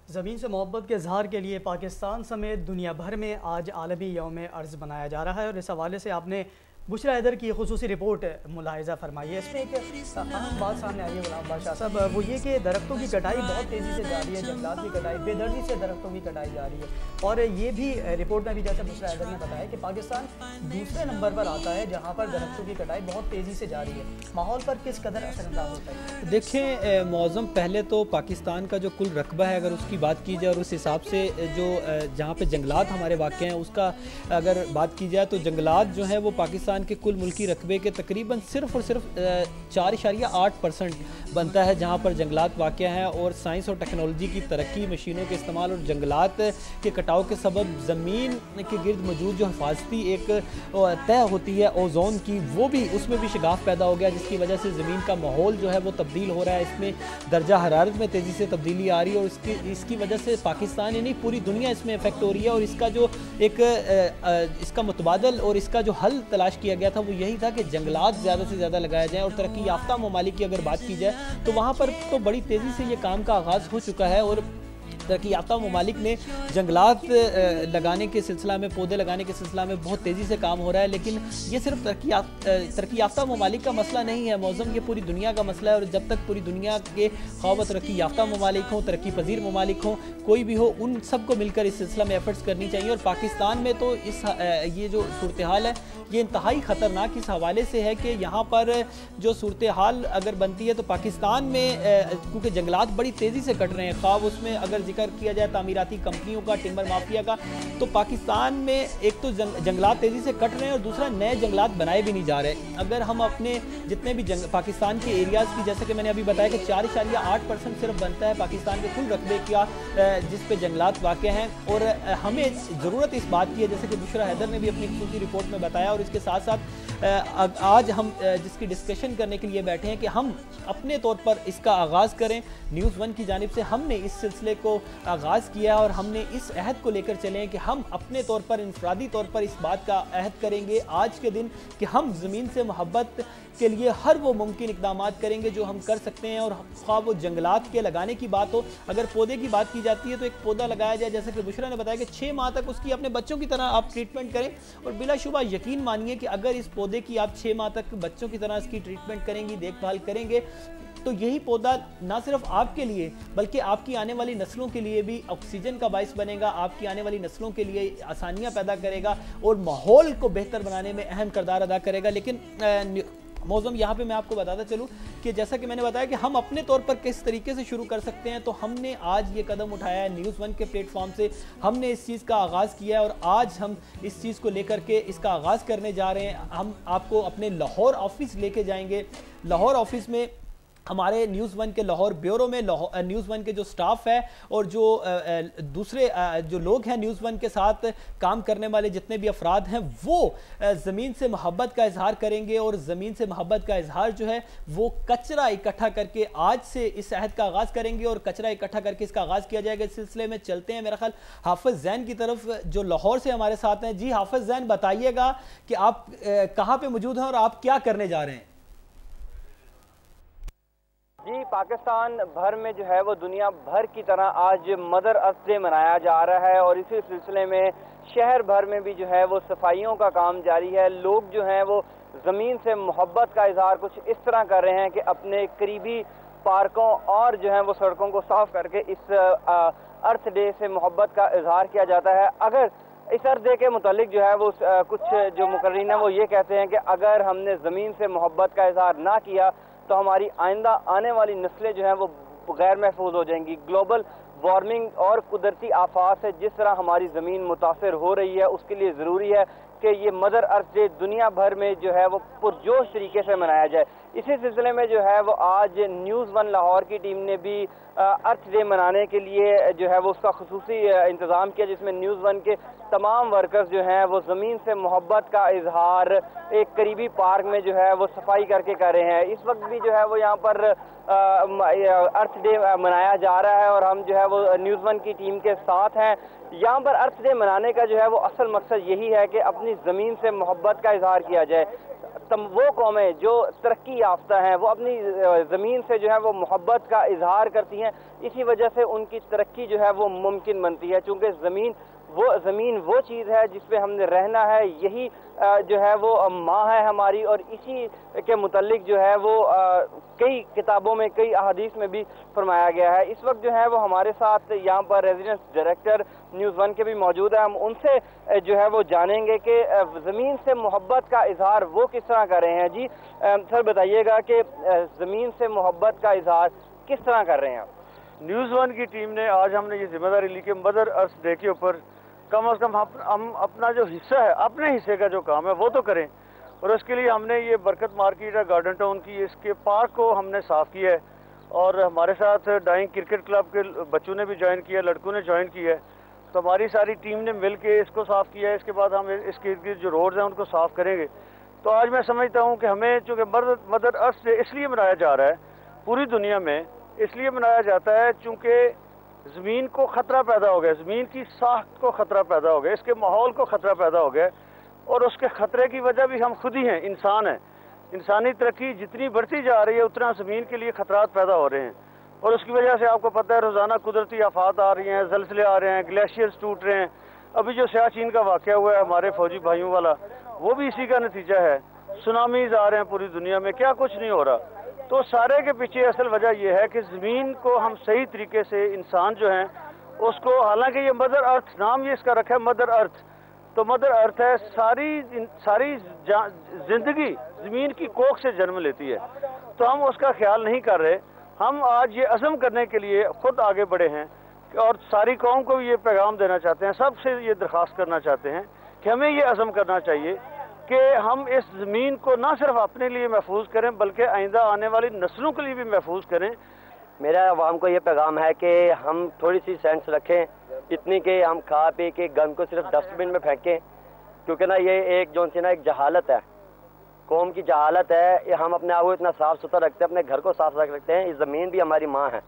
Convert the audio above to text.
ज़मीन से मोहब्बत के इजहार के लिए पाकिस्तान समेत दुनिया भर में आज आलमी यौम अर्ज़ मनाया जा रहा है और इस हवाले से आपने बुशरा हैदर की खुसूसी रिपोर्ट मुलाहिज़ा फरमाई है। इसमें एक अहम बात सामने आई है गुलाम बादशाह साहब, वो ये कि दरख्तों की कटाई बहुत तेज़ी से जारी है, जंगलात की कटाई बेदर्दी से दरख्तों की कटाई जा रही है। और ये भी रिपोर्ट में भी जैसे बुशरा हैदर ने बताया कि पाकिस्तान दूसरे नंबर पर आता है जहाँ पर दरख्तों की कटाई बहुत तेज़ी से जारी है। माहौल पर किस कदर असरअंदाज होता है? देखें मौज़म, पहले तो पाकिस्तान का जो कुल रकबा है अगर उसकी बात की जाए और उस हिसाब से जो जहाँ पे जंगलात हमारे वाक़ हैं उसका अगर बात की जाए तो जंगलात जो है वो पाकिस्तान के कुल मुल्की रकबे के तकरीबन सिर्फ और सिर्फ 4.8% बनता है जहाँ पर जंगलात वाक़ हैं। और साइंस और टेक्नोलॉजी की तरक्की, मशीनों के इस्तेमाल और जंगलात के कटाव के सबब ज़मीन के गिर्द मौजूद जो हिफाजती एक तय होती है ओजोन की, वो भी उसमें भी शिगाफ पैदा हो गया, जिसकी वजह से ज़मीन का माहौल जो है वो तब्दील हो रहा है। इसमें दर्जा हरारत में तेज़ी से तब्दीली आ रही है और इसकी वजह से पाकिस्तान ही नहीं पूरी दुनिया इसमें इफेक्ट हो रही है। और इसका जो एक इसका मुतबादल और इसका जो हल तलाश किया गया था वो यही था कि जंगलात ज़्यादा से ज़्यादा लगाए जाएँ। और तरक्की याफ्ता ममालिक की अगर बात की जाए तो वहाँ पर तो बड़ी तेज़ी से ये काम का आगाज़ हो चुका है और तरक्की याफ्ता ममालिक ने जंगलात लगाने के सिलसिला में, पौधे लगाने के सिलसिला में बहुत तेज़ी से काम हो रहा है। लेकिन ये सिर्फ तरक्की याफ्ता ममालिक का मसला नहीं है मौज़म, ये पूरी दुनिया का मसला है। और जब तक पूरी दुनिया के ख्वाह तरक्की याफ्ता ममालिक हों, तरक्की पजीर ममालिक हों, कोई भी हो, उन सब को मिलकर इस सिलसिला में एफर्ट्स करनी चाहिए। और पाकिस्तान में तो ये जो सूरत हाल है ये इंतहाई ख़तरनाक इस हवाले से है कि यहाँ पर जो सूरत हाल अगर बनती है तो पाकिस्तान में क्योंकि जंगलात बड़ी तेज़ी से कट रहे हैं, ख्वाब उसमें अगर जिक्र किया जाए तामीराती कंपनियों का, टिम्बर माफिया का, तो पाकिस्तान में एक तो जंगलात तेज़ी से कट रहे हैं और दूसरा नए जंगलात बनाए भी नहीं जा रहे। अगर हम अपने जितने भी पाकिस्तान के एरियाज़ की, जैसे कि मैंने अभी बताया कि 4.8% सिर्फ बनता है पाकिस्तान के कुल रकबे का जिस पे जंगलात वाक़ हैं। और हमें ज़रूरत इस बात की है, जैसे कि बुशरा हैदर ने भी अपनी खुसूसी रिपोर्ट में बताया, और इसके साथ साथ आज हम जिसकी डिस्कशन करने के लिए बैठे हैं कि हम अपने तौर पर इसका आगाज़ करें। न्यूज़ वन की जानिब से हमने इस सिलसिले को आगाज़ किया है और हमने इस अहद को लेकर चले हैं कि हम अपने तौर पर इनफरादी तौर पर इस बात का अहद करेंगे आज के दिन कि हम ज़मीन से मोहब्बत के लिए हर वो मुमकिन इक़दाम करेंगे जो हम कर सकते हैं। और ख्वाह वो जंगलात के लगाने की बात हो, अगर पौधे की बात की जाती है तो एक पौधा लगाया जाए, जैसे कि बुशरा ने बताया कि 6 माह तक उसकी अपने बच्चों की तरह आप ट्रीटमेंट करें। और बिलाशुबा यकीन मानिए कि अगर इस पौधे की आप 6 माह तक बच्चों की तरह इसकी ट्रीटमेंट करेंगी, देखभाल करेंगे, तो यही पौधा ना सिर्फ आपके लिए बल्कि आपकी आने वाली नस्लों के लिए भी ऑक्सीजन का बाइस बनेगा, आपकी आने वाली नस्लों के लिए आसानियां पैदा करेगा और माहौल को बेहतर बनाने में अहम किरदार अदा करेगा। लेकिन मौज़म यहाँ पे मैं आपको बताता चलूँ कि जैसा कि मैंने बताया कि हम अपने तौर पर किस तरीके से शुरू कर सकते हैं, तो हमने आज ये कदम उठाया है न्यूज़ वन के प्लेटफॉर्म से, हमने इस चीज़ का आगाज़ किया है और आज हम इस चीज़ को लेकर के इसका आगाज़ करने जा रहे हैं। हम आपको अपने लाहौर ऑफिस लेके जाएंगे। लाहौर ऑफिस में हमारे न्यूज़ वन के लाहौर ब्यूरो में न्यूज़ वन के जो स्टाफ है और जो दूसरे जो लोग हैं न्यूज़ वन के साथ काम करने वाले जितने भी अफराद हैं, वो ज़मीन से मोहब्बत का इजहार करेंगे। और ज़मीन से मोहब्बत का इजहार जो है वो कचरा इकट्ठा करके आज से इस अहद का आगाज़ करेंगे और कचरा इकट्ठा करके इसका आगाज़ किया जाएगा। इस सिलसिले में चलते हैं मेरा ख्याल हाफिज़ जैन की तरफ जो लाहौर से हमारे साथ हैं। जी हाफिज़ जैन, बताइएगा कि आप कहाँ पर मौजूद हैं और आप क्या करने जा रहे हैं? जी, पाकिस्तान भर में जो है वो दुनिया भर की तरह आज मदर अर्थ डे मनाया जा रहा है और इसी सिलसिले में शहर भर में भी जो है वो सफाइयों का काम जारी है। लोग जो हैं वो ज़मीन से मोहब्बत का इजहार कुछ इस तरह कर रहे हैं कि अपने करीबी पार्कों और जो है वो सड़कों को साफ करके इस अर्थ डे से मोहब्बत का इजहार किया जाता है। अगर इस अर्थ डे के मुतालिक जो है वो कुछ जो मुकर्रीन हैं वो ये कहते हैं कि अगर हमने ज़मीन से मोहब्बत का इजहार ना किया तो हमारी आइंदा आने वाली नस्लें जो हैं वो गैर महफूज हो जाएंगी। ग्लोबल वार्मिंग और कुदरती आफात से जिस तरह हमारी ज़मीन मुतासर हो रही है, उसके लिए ज़रूरी है कि ये मदर अर्थ डे दुनिया भर में जो है वो पुरजोश तरीके से मनाया जाए। इसी सिलसिले में जो है वो आज न्यूज़ वन लाहौर की टीम ने भी अर्थ डे मनाने के लिए जो है वो उसका खुसूसी इंतज़ाम किया, जिसमें न्यूज़ वन के तमाम वर्कर्स जो हैं वो ज़मीन से मोहब्बत का इजहार एक करीबी पार्क में जो है वो सफाई करके कर रहे हैं। इस वक्त भी जो है वो यहाँ पर अर्थ डे मनाया जा रहा है और हम जो है वो न्यूज़ वन की टीम के साथ हैं। यहाँ पर अर्थ डे मनाने का जो है वो असल मकसद यही है कि अपनी ज़मीन से मोहब्बत का इजहार किया जाए। वो कौमें जो तरक्की याफ्ता हैं वो अपनी ज़मीन से जो है वो मोहब्बत का इजहार करती हैं, इसी वजह से उनकी तरक्की जो है वो मुमकिन बनती है, चूँकि ज़मीन वो चीज़ है जिस पे हमने रहना है, यही जो है वो माँ है हमारी, और इसी के मुतल्लिक जो है वो कई किताबों में, कई अहादीस में भी फरमाया गया है। इस वक्त जो है वो हमारे साथ यहाँ पर रेजिडेंस डायरेक्टर न्यूज़ 1 के भी मौजूद है। हम उनसे जो है वो जानेंगे कि ज़मीन से मोहब्बत का इजहार वो किस तरह कर रहे हैं। जी सर, बताइएगा कि ज़मीन से मोहब्बत का इजहार किस तरह कर रहे हैं आप? न्यूज़ 1 की टीम ने आज हमने ये जिम्मेदारी ली कि मदर अर्थ डे के ऊपर कम से कम हम अपना जो हिस्सा है, अपने हिस्से का जो काम है वो तो करें। और उसके लिए हमने ये बरकत मार्केट है गार्डन टाउन की, इसके पार्क को हमने साफ़ किया है, और हमारे साथ डाइंग क्रिकेट क्लब के बच्चों ने भी ज्वाइन किया, लड़कों ने ज्वाइन किया है। तो हमारी सारी टीम ने मिल के इसको साफ़ किया है। इसके बाद हम इसके इर्द जो रोड्स हैं उनको साफ़ करेंगे। तो आज मैं समझता हूँ कि हमें चूँकि मदर अर्थ डे इसलिए मनाया जा रहा है पूरी दुनिया में, इसलिए मनाया जाता है चूँकि ज़मीन को ख़तरा पैदा हो गया, ज़मीन की साख्त को ख़तरा पैदा हो गया, इसके माहौल को ख़तरा पैदा हो गया, और उसके ख़तरे की वजह भी हम खुद ही हैं, इंसान हैं। इंसानी तरक्की जितनी बढ़ती जा रही है उतना ज़मीन के लिए ख़तरात पैदा हो रहे हैं, और उसकी वजह से आपको पता है रोज़ाना कुदरती आफात आ रही हैं, ज़लज़ले आ रहे हैं, ग्लेशियर्स टूट रहे हैं। अभी जो सियाचिन का वाक़या हुआ है हमारे फौजी भाइयों वाला, वो भी इसी का नतीजा है। सुनामीज़ आ रहे हैं पूरी दुनिया में, क्या कुछ नहीं हो रहा। तो सारे के पीछे असल वजह यह है कि ज़मीन को हम सही तरीके से, इंसान जो हैं उसको, हालांकि ये मदर अर्थ नाम ये इसका रखा है मदर अर्थ, तो मदर अर्थ है सारी जिंदगी ज़मीन की कोख से जन्म लेती है, तो हम उसका ख्याल नहीं कर रहे। हम आज ये अज़म करने के लिए खुद आगे बढ़े हैं और सारी कौम को भी ये पैगाम देना चाहते हैं, सबसे ये दरख्वास्त करना चाहते हैं कि हमें ये अज़म करना चाहिए कि हम इस ज़मीन को ना सिर्फ अपने लिए महफूज करें बल्कि आइंदा आने वाली नस्लों के लिए भी महफूज करें। मेरा आवाम को ये पैगाम है कि हम थोड़ी सी सेंस रखें, इतनी कि हम खा पी के गंद को सिर्फ डस्टबिन में फेंकें, क्योंकि ना ये एक जो सी ना एक जहालत है, कौम की जहालत है। हम अपने आप को इतना साफ़ सुथरा रखते हैं, अपने घर को साफ रखते हैं। इस ज़मीन भी हमारी माँ है।